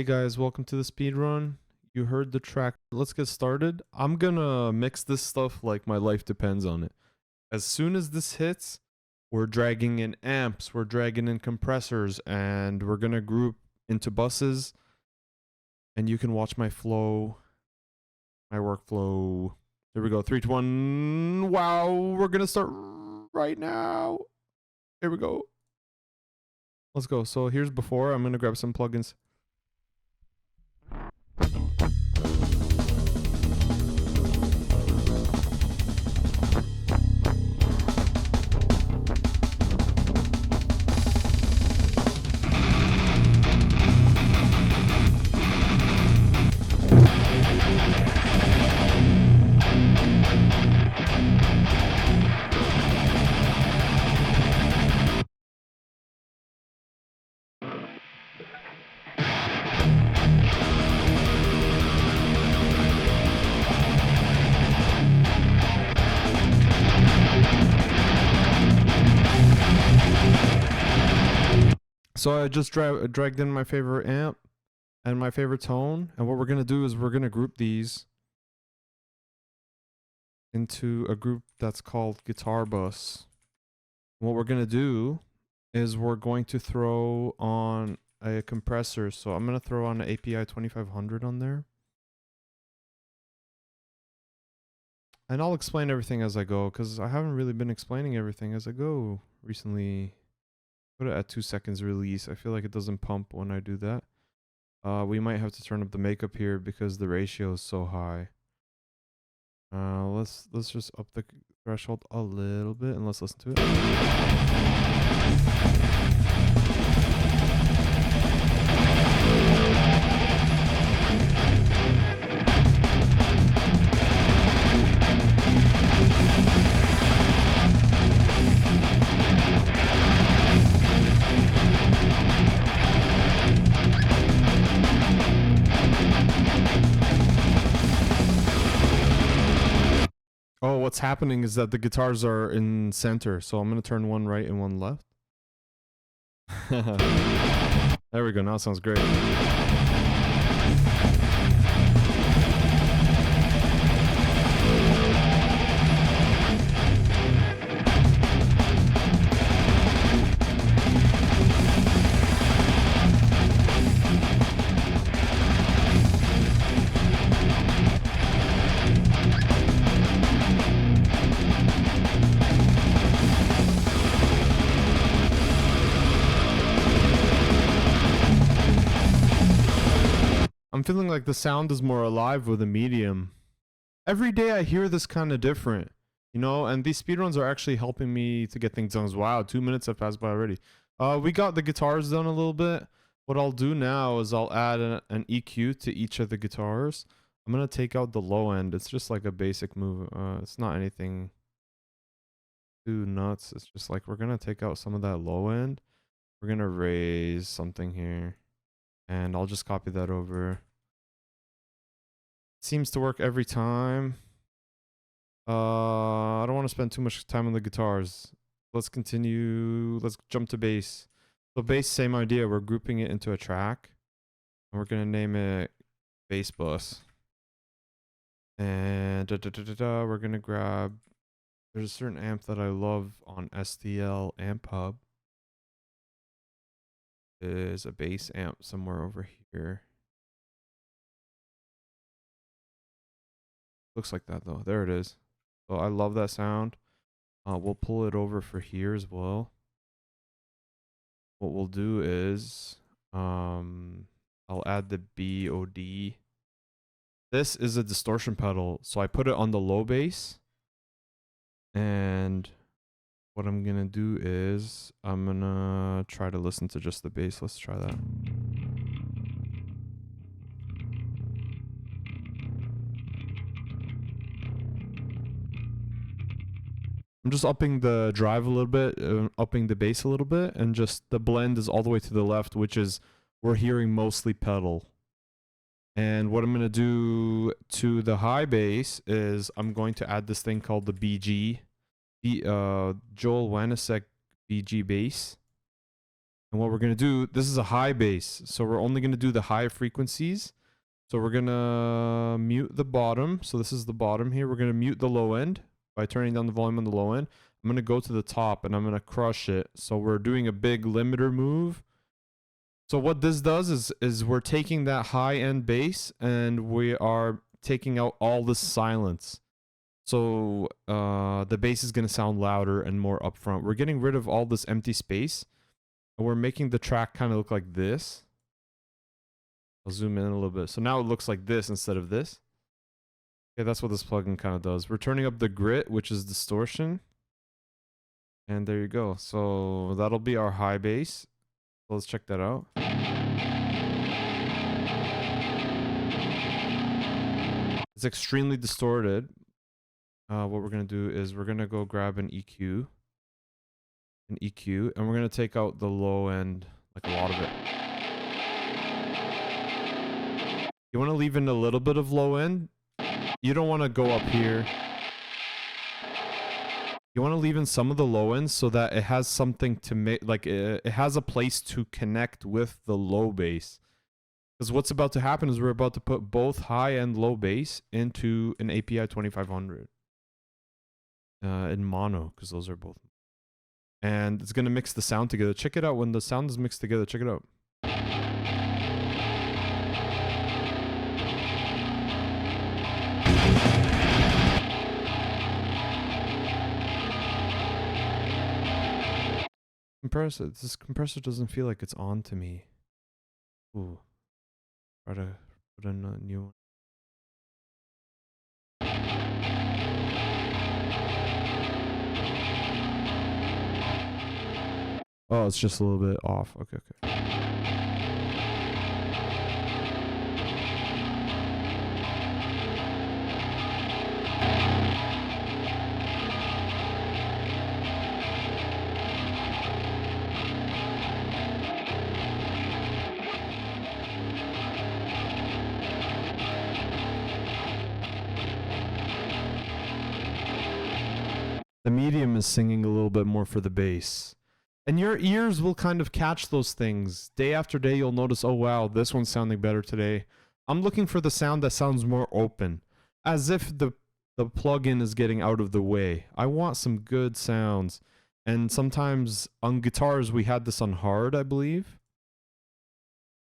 Hey guys, welcome to the speed run. You heard the track. Let's get started. I'm gonna mix this stuff like my life depends on it. As soon as this hits, we're dragging in amps, we're dragging in compressors, and we're gonna group into buses. And you can watch my flow, my workflow. Here we go. 3, 2, 1. Wow, we're gonna start right now. Here we go. Let's go. So here's before. I'm gonna grab some plugins. So I just dragged in my favorite amp and my favorite tone. And what we're going to do is we're going to group these into a group that's called guitar bus. And what we're going to do is we're going to throw on a compressor. So I'm going to throw on an API 2500 on there. And I'll explain everything as I go because I haven't really been explaining everything as I go recently. Put it at 2 seconds release. I feel like it doesn't pump when I do that. We might have to turn up the makeup here because the ratio is so high. Let's just up the threshold a little bit and let's listen to it. Oh, what's happening is that the guitars are in center, so I'm gonna turn one right and one left. There we go, now it sounds great. I'm feeling like the sound is more alive with a medium. Every day I hear this kind of different, you know, and these speedruns are actually helping me to get things done. Wow, 2 minutes have passed by already. We got the guitars done a little bit. What I'll do now is I'll add an EQ to each of the guitars. I'm going to take out the low end. It's just like a basic move. It's not anything too nuts. It's just like we're going to take out some of that low end. We're going to raise something here. And I'll just copy that over. Seems to work every time. I don't want to spend too much time on the guitars. Let's continue. Let's jump to bass. So bass, same idea. We're grouping it into a track. And we're going to name it bass bus. And we're going to grab... There's a certain amp that I love on STL Amp Hub. There's a bass amp somewhere over here. Looks like that though. There it is. So I love that sound. We'll pull it over for here as well. What we'll do is I'll add the BOD. This is a distortion pedal, so I put it on the low bass. And what I'm gonna do is I'm gonna try to listen to just the bass. Let's try that. I'm just upping the drive a little bit, upping the bass a little bit, and just the blend is all the way to the left, which is we're hearing mostly pedal. And what I'm going to do to the high bass is I'm going to add this thing called the BG, Joel Wanasek BG bass. And what we're going to do, this is a high bass, so we're only going to do the high frequencies. So we're going to mute the bottom. So this is the bottom here. We're going to mute the low end by turning down the volume on the low end. I'm going to go to the top and I'm going to crush it. So we're doing a big limiter move. So what this does is we're taking that high end bass and we are taking out all the silence. So the bass is going to sound louder and more upfront. We're getting rid of all this empty space. And we're making the track kind of look like this. I'll zoom in a little bit. So now it looks like this instead of this. Okay, that's what this plugin kind of does. We're turning up the grit, which is distortion. And there you go. So that'll be our high bass. So let's check that out. It's extremely distorted. What we're going to do is we're going to go grab an EQ. And we're going to take out the low end, like a lot of it. You want to leave in a little bit of low end. You don't want to go up here. You want to leave in some of the low ends so that it has something to make, like it has a place to connect with the low bass. Because what's about to happen is we're about to put both high and low bass into an API 2500 in mono, because those are both. And it's going to mix the sound together. Check it out when the sound is mixed together. Check it out. Compressor. This compressor doesn't feel like it's on to me. Ooh. Try to put in a new one. Oh, it's just a little bit off. Okay, okay. The medium is singing a little bit more for the bass. And your ears will kind of catch those things. Day after day, you'll notice, oh wow, this one's sounding better today. I'm looking for the sound that sounds more open. As if the plugin is getting out of the way. I want some good sounds. And sometimes on guitars, we had this on hard, I believe.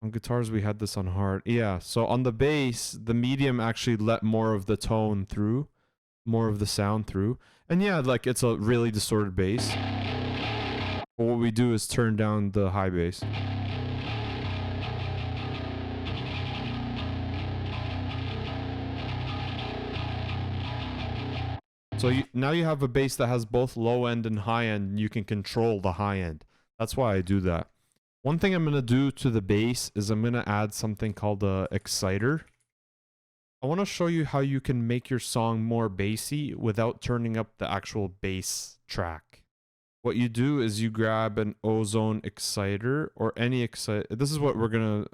On guitars, we had this on hard. Yeah, so on the bass, the medium actually let more of the tone through. More of the sound through. And yeah, like it's a really distorted bass. But what we do is turn down the high bass. So now you have a bass that has both low end and high end, and you can control the high end. That's why I do that. One thing I'm going to do to the bass is I'm going to add something called a exciter. I want to show you how you can make your song more bassy without turning up the actual bass track. What you do is you grab an ozone exciter or any exciter. This is what I'm going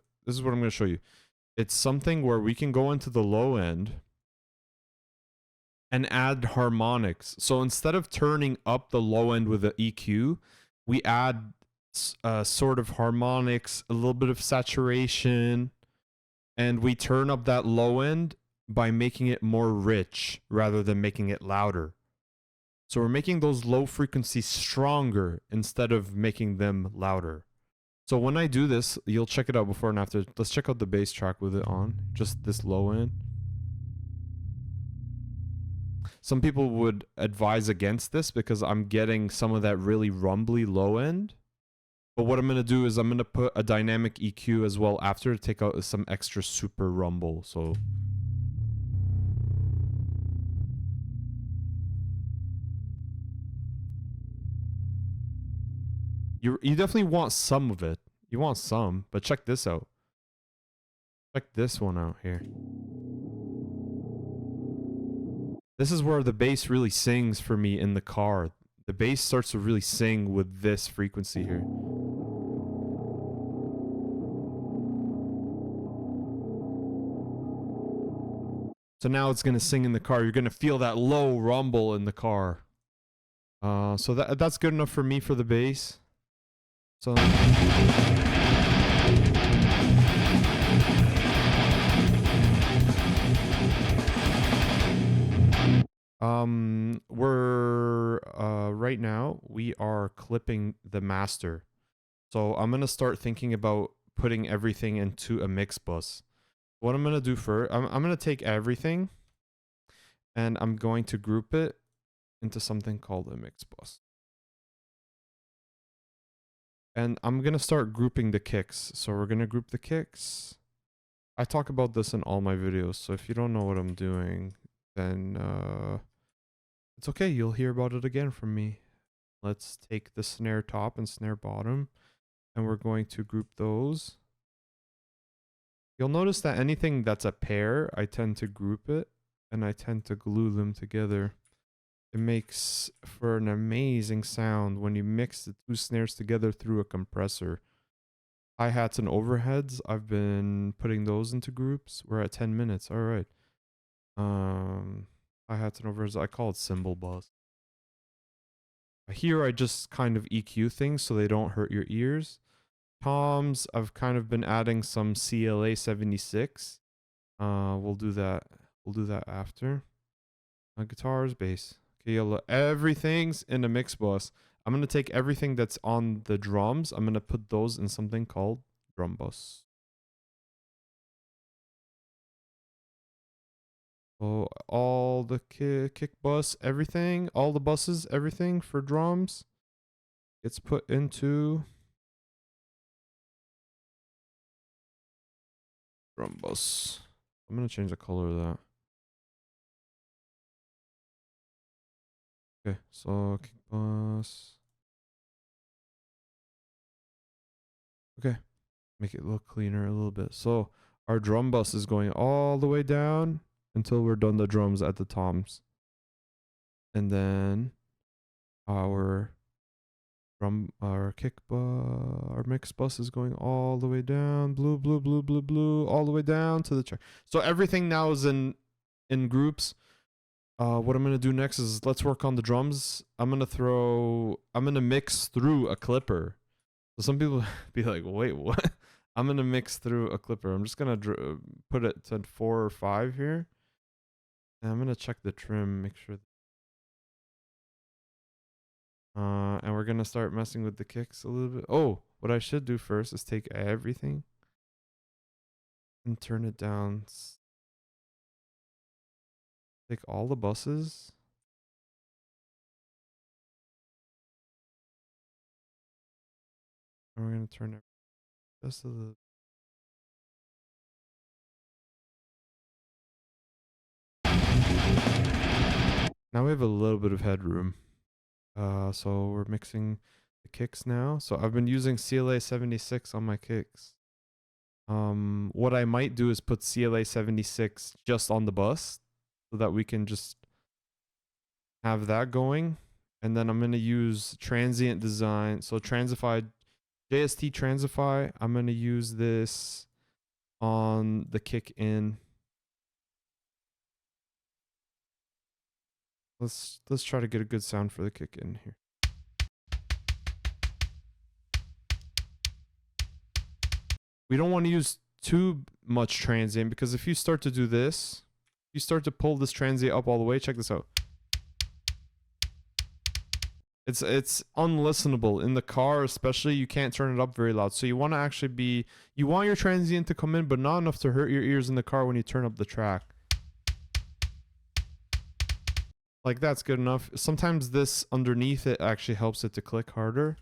to show you. It's something where we can go into the low end and add harmonics. So instead of turning up the low end with the EQ, we add sort of harmonics, a little bit of saturation, and we turn up that low end by making it more rich rather than making it louder. So we're making those low frequencies stronger instead of making them louder. So when I do this, you'll check it out before and after. Let's check out the bass track with it on. Just this low end. Some people would advise against this because I'm getting some of that really rumbly low end. But what I'm going to do is I'm going to put a dynamic EQ as well after to take out some extra super rumble. So you definitely want some of it. You want some, but check this out. Check this one out here. This is where the bass really sings for me in the car. The bass starts to really sing with this frequency here. So now it's going to sing in the car. You're going to feel that low rumble in the car. So that's good enough for me for the bass. So we're right now we are clipping the master. So I'm gonna start thinking about putting everything into a mix bus. What I'm gonna do first, I'm gonna take everything and I'm going to group it into something called a mix bus. And I'm gonna start grouping the kicks. So we're gonna group the kicks. I talk about this in all my videos, so if you don't know what I'm doing, then it's okay, you'll hear about it again from me. Let's take the snare top and snare bottom, and we're going to group those. You'll notice that anything that's a pair, I tend to group it, and I tend to glue them together. It makes for an amazing sound when you mix the two snares together through a compressor. Hi-hats and overheads, I've been putting those into groups. We're at 10 minutes. All right. Hi-hats and overheads, I call it cymbal bus. Here I just kind of EQ things so they don't hurt your ears. Toms, I've kind of been adding some CLA 76. We'll do that. We'll do that after. Guitars, bass. Okay, everything's in a mix bus. I'm gonna take everything that's on the drums. I'm gonna put those in something called drum bus. So all the kick bus, everything, all the buses, everything for drums gets put into drum bus. I'm gonna change the color of that. Okay, so kick bus. Okay, make it look cleaner a little bit. So our drum bus is going all the way down until we're done the drums at the toms. And then our our mix bus is going all the way down, blue, blue, blue, blue, blue, all the way down to the track. So everything now is in groups. What I'm gonna do next is let's work on the drums. I'm gonna mix through a clipper. So some people be like, wait, what? I'm gonna mix through a clipper. I'm just gonna put it to 4 or 5 here. And I'm gonna check the trim, make sure. And we're gonna start messing with the kicks a little bit. Oh, what I should do first is take everything and turn it down. Take all the buses. And we're gonna turn it just a little. Now we have a little bit of headroom. So we're mixing the kicks now. So I've been using CLA 76 on my kicks. What I might do is put CLA 76 just on the bus so that we can just have that going. And then I'm going to use transient design. So Transify, JST Transify, I'm going to use this on the kick in. Let's try to get a good sound for the kick in here. We don't want to use too much transient because if you start to do this, you start to pull this transient up all the way. Check this out. It's unlistenable in the car, especially. You can't turn it up very loud. So you want to actually you want your transient to come in, but not enough to hurt your ears in the car when you turn up the track. Like that's good enough. Sometimes this underneath it actually helps it to click harder.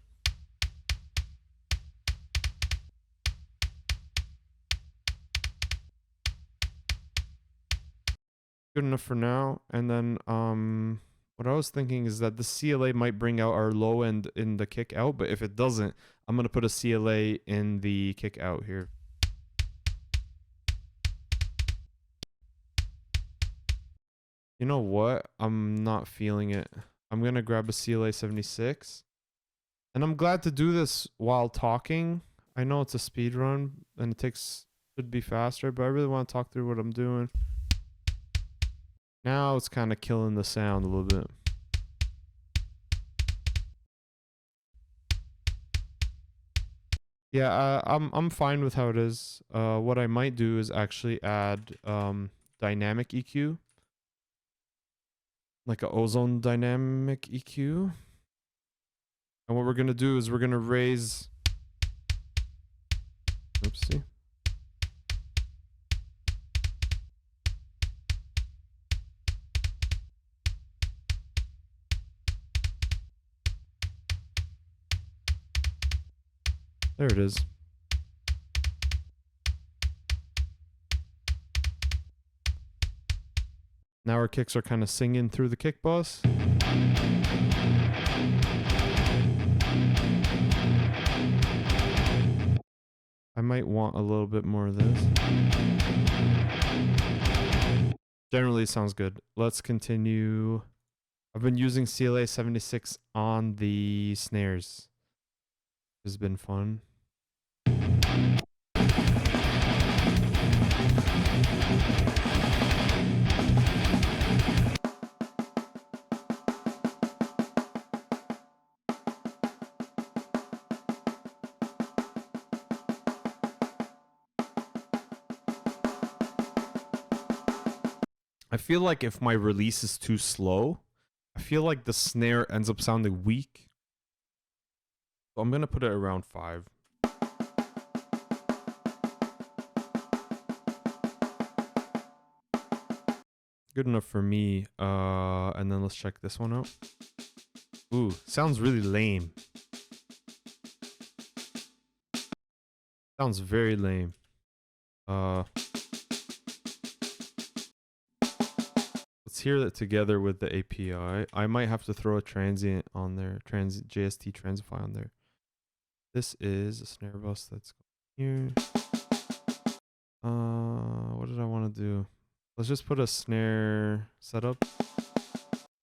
Good enough for now. And then what I was thinking is that the CLA might bring out our low end in the kick out, but if it doesn't, I'm going to put a CLA in the kick out here. You know what? I'm not feeling it. I'm going to grab a CLA 76. And I'm glad to do this while talking. I know it's a speed run and it should be faster, but I really want to talk through what I'm doing. Now it's kind of killing the sound a little bit. Yeah, I'm fine with how it is. What I might do is actually add dynamic EQ, like a ozone dynamic EQ. And what we're gonna do is we're gonna raise. Oopsie. There it is. Now our kicks are kind of singing through the kick bus. I might want a little bit more of this. Generally, it sounds good. Let's continue. I've been using CLA 76 on the snares. It's been fun. I feel like if my release is too slow, I feel like the snare ends up sounding weak. So I'm gonna put it around 5. Good enough for me. And then let's check this one out. Ooh, sounds really lame. Sounds very lame. Let's hear that together with the API. I might have to throw a transient on there, JST transify on there. This is a snare bus that's here. What did I want to do? Let's just put a snare setup.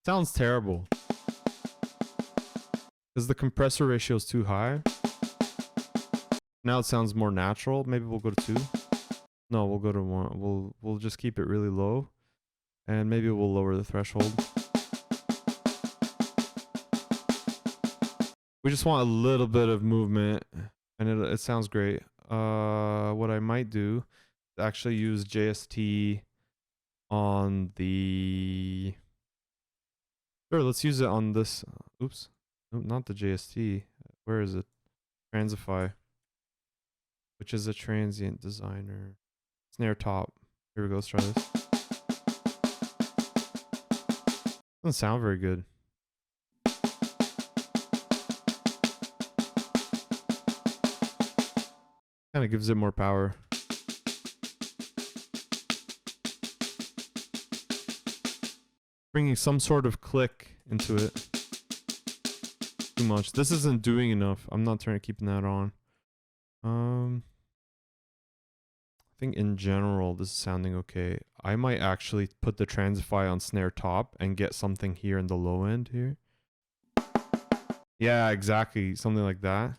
Sounds terrible because the compressor ratio is too high. Now it sounds more natural. Maybe we'll go to 2. No, we'll go to 1. We'll just keep it really low, and maybe we'll lower the threshold. We just want a little bit of movement, and it sounds great. What I might do is actually use JST on the. Sure, let's use it on this. Oops, no, not the JST. Where is it? Transify, which is a transient designer. Snare top. Here we go. Let's try this. Doesn't sound very good. Kind of gives it more power. Bringing some sort of click into it. Too much. This isn't doing enough. I'm not keeping that on. I think in general this is sounding okay. I might actually put the transify on snare top and get something here in the low end here. Yeah, exactly. Something like that.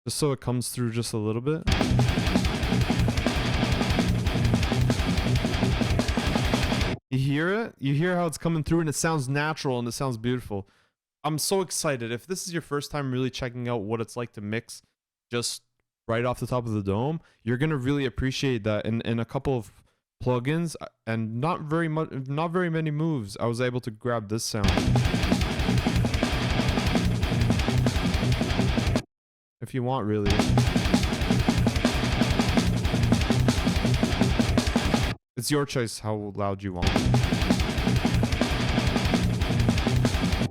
Just so it comes through just a little bit. You hear it? You hear how it's coming through, and it sounds natural and it sounds beautiful. I'm so excited. If this is your first time really checking out what it's like to mix just right off the top of the dome, you're gonna really appreciate that. In a couple of plugins and not very many moves, I was able to grab this sound. If you want, really. It's your choice how loud you want.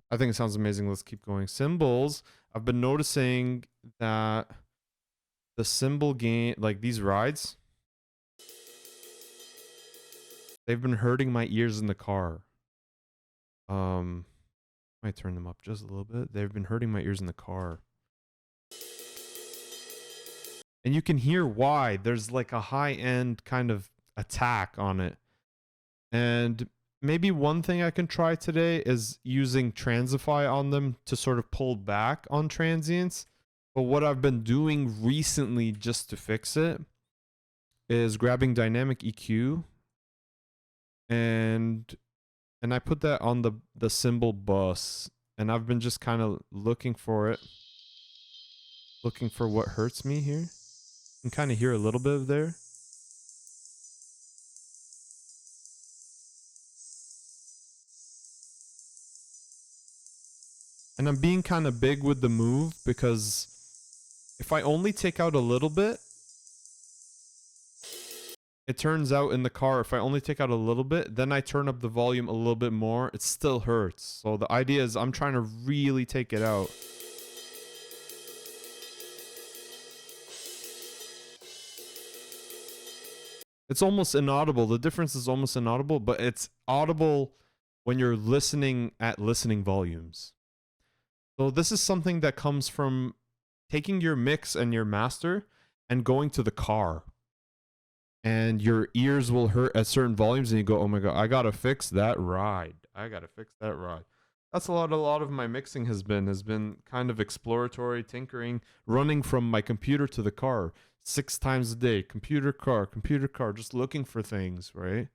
I think it sounds amazing. Let's keep going. Cymbals. I've been noticing that the cymbal gain, like these rides, they've been hurting my ears in the car. Might turn them up just a little bit. They've been hurting my ears in the car. And you can hear why. There's like a high-end kind of attack on it. And maybe one thing I can try today is using Transify on them to sort of pull back on transients. But what I've been doing recently just to fix it is grabbing dynamic EQ and I put that on the cymbal bus, and I've been just kind of looking for it. Looking for what hurts me here. You can kind of hear a little bit of there. And I'm being kind of big with the move because if I only take out a little bit, it turns out in the car, if I only take out a little bit, then I turn up the volume a little bit more, it still hurts. So the idea is I'm trying to really take it out. It's almost inaudible. The difference is almost inaudible, but it's audible when you're listening at listening volumes. So this is something that comes from taking your mix and your master and going to the car. And your ears will hurt at certain volumes and you go, oh my God, I gotta fix that ride. I gotta fix that ride. That's a lot of my mixing has been kind of exploratory, tinkering, running from my computer to the car 6 times a day. Computer, car, just looking for things, right?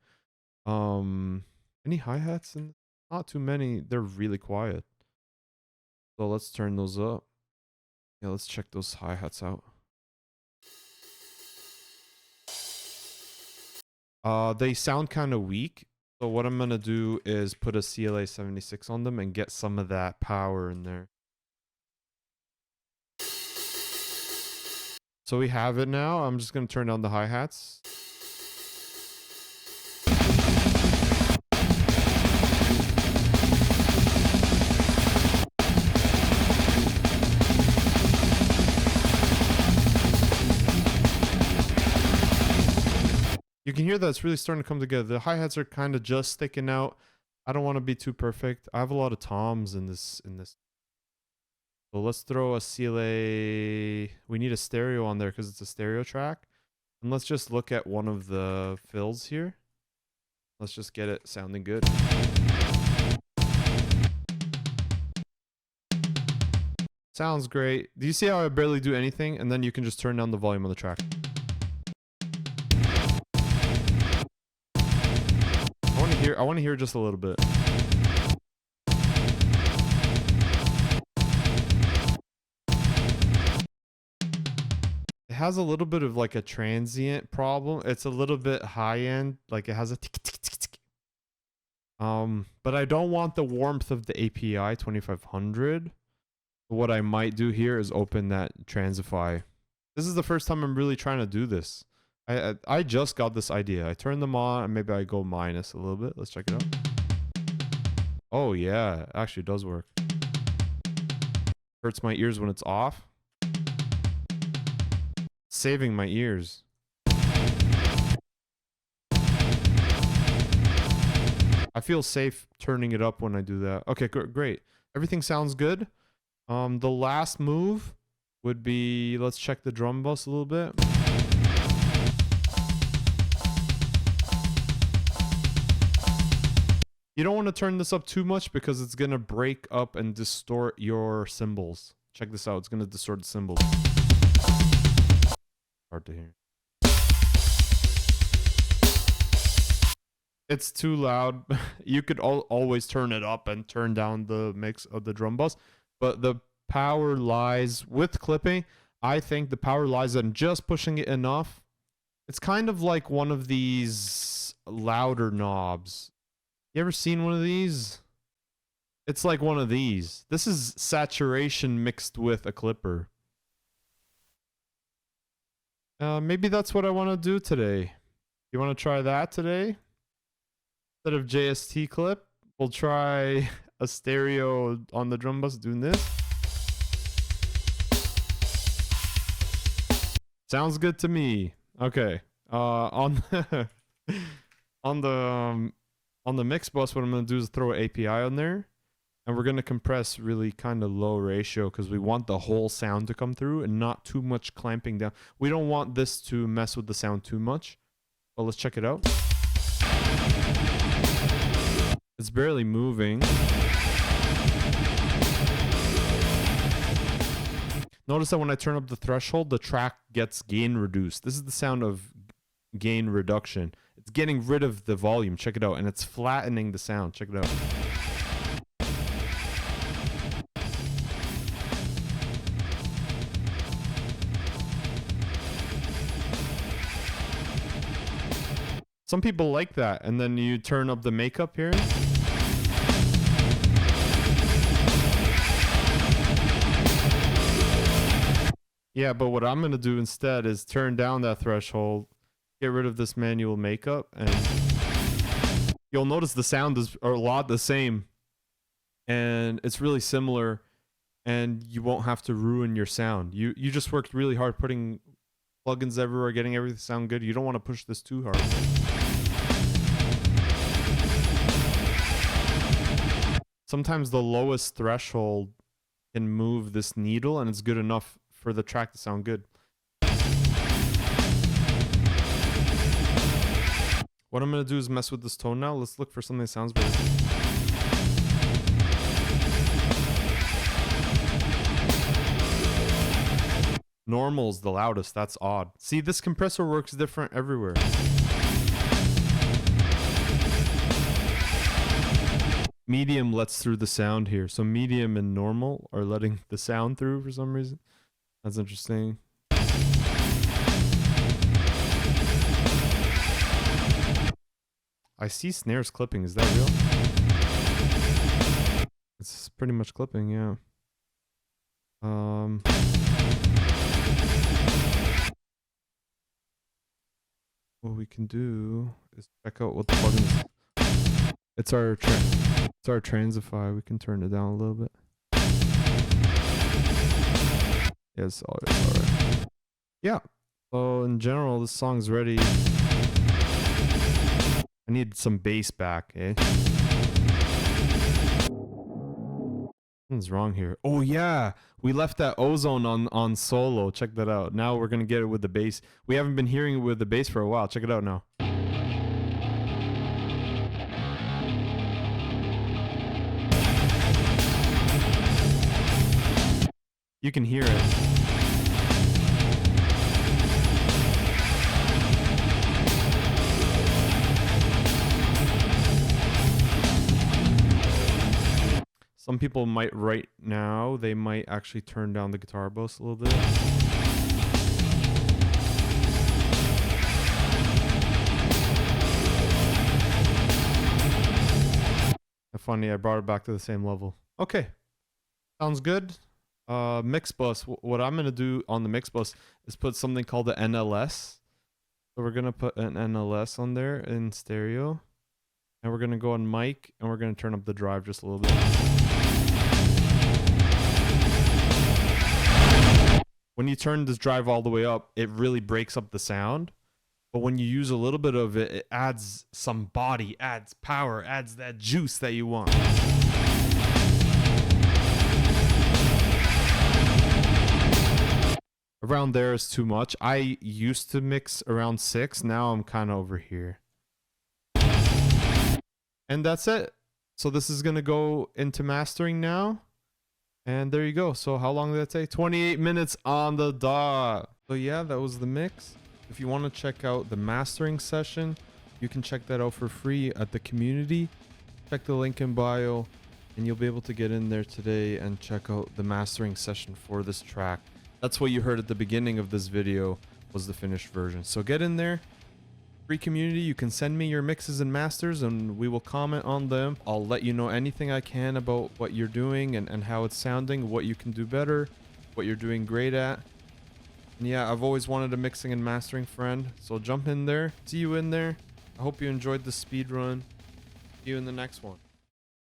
Any hi-hats? Not too many. They're really quiet. So let's turn those up. Yeah, let's check those hi-hats out. They sound kind of weak. So what I'm going to do is put a CLA 76 on them and get some of that power in there. So we have it now. I'm just going to turn down the hi-hats. You can hear that it's really starting to come together. The hi-hats are kind of just sticking out. I don't want to be too perfect. I have a lot of toms in this. So let's throw a CLA. We need a stereo on there because it's a stereo track. And let's just look at one of the fills here. Let's just get it sounding good. Sounds great. Do you see how I barely do anything? And then you can just turn down the volume on the track. I want to hear just a little bit. It has a little bit of like a transient problem. It's a little bit high end, like it has a tick, tick, tick, tick. But I don't want the warmth of the API 2500. What I might do here is open that Transify. This is the first time I'm really trying to do this. I just got this idea. I turn them on and maybe I go minus a little bit. Let's check it out. Oh yeah, it actually does work. Hurts my ears when it's off. Saving my ears. I feel safe turning it up when I do that. Okay, great. Everything sounds good. The last move would be, let's check the drum bus a little bit. You don't want to turn this up too much because it's going to break up and distort your cymbals. Check this out. It's going to distort the cymbals. Hard to hear. It's too loud. You could always turn it up and turn down the mix of the drum bus. But the power lies with clipping. I think the power lies in just pushing it enough. It's kind of like one of these louder knobs. You ever seen one of these? It's like one of these. This is saturation mixed with a clipper. Maybe that's what I want to do today. You want to try that today? Instead of JST clip, we'll try a stereo on the drum bus doing this. Sounds good to me. Okay. On the mix bus, what I'm going to do is throw an API on there. And we're going to compress really kind of low ratio because we want the whole sound to come through and not too much clamping down. We don't want this to mess with the sound too much. But let's check it out. It's barely moving. Notice that when I turn up the threshold, the track gets gain reduced. This is the sound of gain reduction. It's getting rid of the volume. Check it out. And it's flattening the sound. Check it out. Some people like that. And then you turn up the makeup here. Yeah, but what I'm going to do instead is turn down that threshold, get rid of this manual makeup, and you'll notice the sound is a lot the same. And it's really similar, and you won't have to ruin your sound. You just worked really hard putting plugins everywhere, getting everything sound good. You don't want to push this too hard. Sometimes the lowest threshold can move this needle, and it's good enough for the track to sound good. What I'm going to do is mess with this tone now. Let's look for something that sounds better. Normal's the loudest. That's odd. See, this compressor works different everywhere. Medium lets through the sound here. So medium and normal are letting the sound through for some reason. That's interesting. I see snares clipping. Is that real? It's pretty much clipping, yeah. What we can do is check out what the plugins. It's our Transify. We can turn it down a little bit. Yes, all right. Yeah. So in general, this song's ready. I need some bass back, eh? What's wrong here? Oh yeah, we left that ozone on solo. Check that out. Now we're gonna get it with the bass. We haven't been hearing it with the bass for a while. Check it out now. You can hear it. Some people might right now, they might actually turn down the guitar bus a little bit. Funny, I brought it back to the same level. Okay, sounds good. Mixbus, what I'm gonna do on the mixbus is put something called the NLS. So we're gonna put an NLS on there in stereo. And we're gonna go on mic, and we're gonna turn up the drive just a little bit. When you turn this drive all the way up, it really breaks up the sound. But when you use a little bit of it, it adds some body, adds power, adds that juice that you want. Around there is too much. I used to mix around 6. Now I'm kind of over here. And that's it. So this is going to go into mastering now. And there you go. So how long did that take? 28 minutes on the dot. So yeah, that was the mix. If you want to check out the mastering session, you can check that out for free at the community. Check the link in bio, and you'll be able to get in there today and check out the mastering session for this track. That's what you heard at the beginning of this video, was the finished version. So get in there. Free community. You can send me your mixes and masters, and we will comment on them. I'll let you know anything I can about what you're doing and how it's sounding, what you can do better, what you're doing great at. And yeah, I've always wanted a mixing and mastering friend, so jump in there. See you in there. I hope you enjoyed the speed run. See you in the next one.